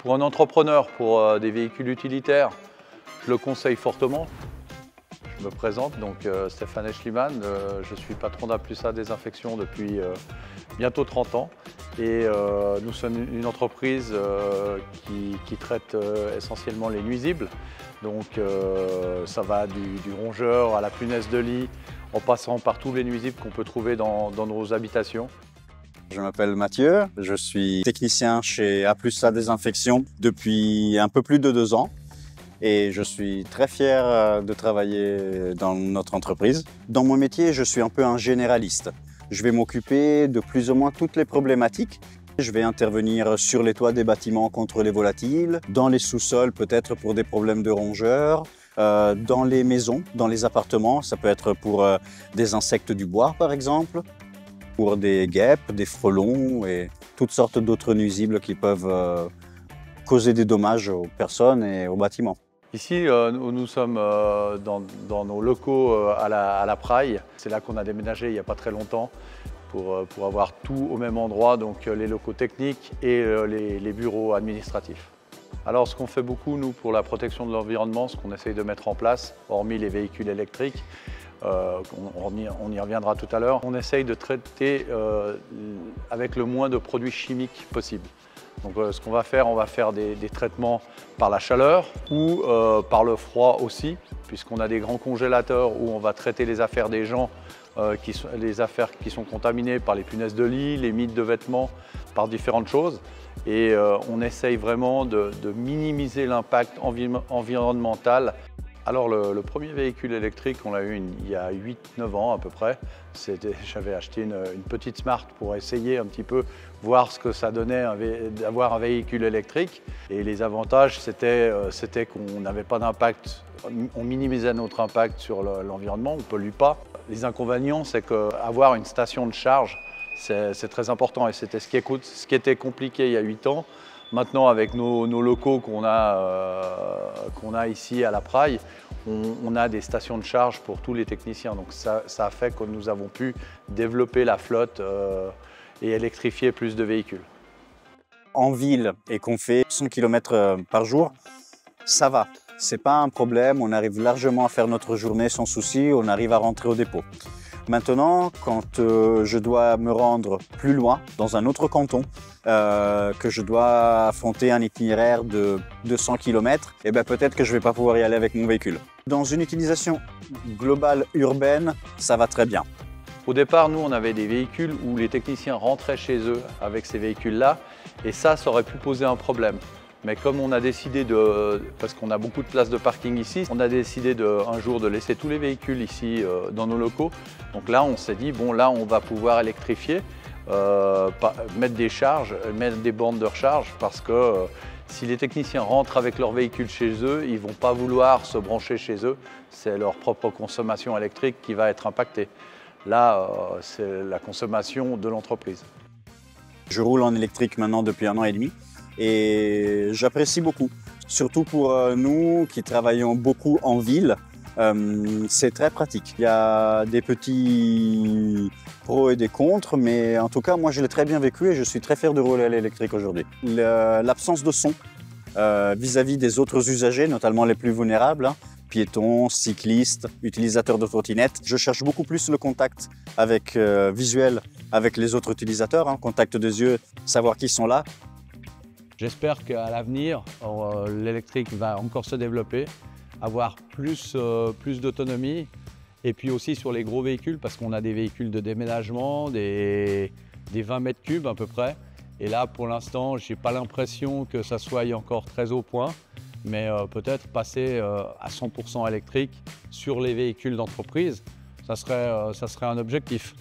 Pour un entrepreneur, pour des véhicules utilitaires, je le conseille fortement. Je me présente, donc Stéphane Eschliman, je suis patron d'A+A Désinfection depuis bientôt 30 ans et nous sommes une entreprise qui traite essentiellement les nuisibles. Donc ça va du rongeur à la punaise de lit, en passant par tous les nuisibles qu'on peut trouver dans nos habitations. Je m'appelle Mathieu, je suis technicien chez A+A Désinfection depuis un peu plus de 2 ans. Et je suis très fier de travailler dans notre entreprise. Dans mon métier, je suis un peu un généraliste. Je vais m'occuper de plus ou moins toutes les problématiques. Je vais intervenir sur les toits des bâtiments contre les volatiles, dans les sous-sols peut-être pour des problèmes de rongeurs, dans les maisons, dans les appartements, ça peut être pour des insectes du bois par exemple, pour des guêpes, des frelons et toutes sortes d'autres nuisibles qui peuvent causer des dommages aux personnes et aux bâtiments. Ici, nous sommes dans nos locaux à la Praille. C'est là qu'on a déménagé il n'y a pas très longtemps pour avoir tout au même endroit, donc les locaux techniques et les bureaux administratifs. Alors ce qu'on fait beaucoup, nous, pour la protection de l'environnement, ce qu'on essaye de mettre en place, hormis les véhicules électriques, on y reviendra tout à l'heure, on essaye de traiter avec le moins de produits chimiques possible. Donc ce qu'on va faire, on va faire des traitements par la chaleur ou par le froid aussi, puisqu'on a des grands congélateurs où on va traiter les affaires des gens, les affaires qui sont contaminées par les punaises de lit, les mites de vêtements, par différentes choses. Et on essaye vraiment de minimiser l'impact environnemental. Alors le premier véhicule électrique, on l'a eu il y a 8-9 ans à peu près. J'avais acheté une petite Smart pour essayer un petit peu, voir ce que ça donnait d'avoir un véhicule électrique. Et les avantages, c'était qu'on n'avait pas d'impact, on minimisait notre impact sur l'environnement, on ne pollue pas. Les inconvénients, c'est qu'avoir une station de charge, c'est très important et c'était ce qui était compliqué il y a 8 ans. Maintenant, avec nos locaux qu'on a ici à la Praille, on a des stations de charge pour tous les techniciens. Donc ça a fait que nous avons pu développer la flotte et électrifier plus de véhicules. En ville et qu'on fait 100 km par jour, ça va. C'est pas un problème, on arrive largement à faire notre journée sans souci, on arrive à rentrer au dépôt. Maintenant, quand je dois me rendre plus loin, dans un autre canton, que je dois affronter un itinéraire de 200 km, eh ben peut-être que je ne vais pas pouvoir y aller avec mon véhicule. Dans une utilisation globale urbaine, ça va très bien. Au départ, nous, on avait des véhicules où les techniciens rentraient chez eux avec ces véhicules-là, et ça aurait pu poser un problème. Mais comme on a décidé parce qu'on a beaucoup de places de parking ici, on a décidé un jour de laisser tous les véhicules ici dans nos locaux. Donc là, on s'est dit, bon là, on va pouvoir électrifier, mettre des charges, mettre des bornes de recharge, parce que si les techniciens rentrent avec leur véhicule chez eux, ils ne vont pas vouloir se brancher chez eux. C'est leur propre consommation électrique qui va être impactée. Là, c'est la consommation de l'entreprise. Je roule en électrique maintenant depuis 1 an et demi. Et j'apprécie beaucoup, surtout pour nous qui travaillons beaucoup en ville, c'est très pratique. Il y a des petits pros et des contres, mais en tout cas moi je l'ai très bien vécu et je suis très fier de rouler à l'électrique aujourd'hui. L'absence de son vis-à-vis des autres usagers, notamment les plus vulnérables, piétons, cyclistes, utilisateurs de trottinettes. Je cherche beaucoup plus le contact visuel avec les autres utilisateurs, contact des yeux, savoir qui sont là. J'espère qu'à l'avenir, l'électrique va encore se développer, avoir plus d'autonomie et puis aussi sur les gros véhicules parce qu'on a des véhicules de déménagement, des 20 mètres cubes à peu près. Et là, pour l'instant, je n'ai pas l'impression que ça soit encore très au point, mais peut-être passer à 100% électrique sur les véhicules d'entreprise, ça serait un objectif.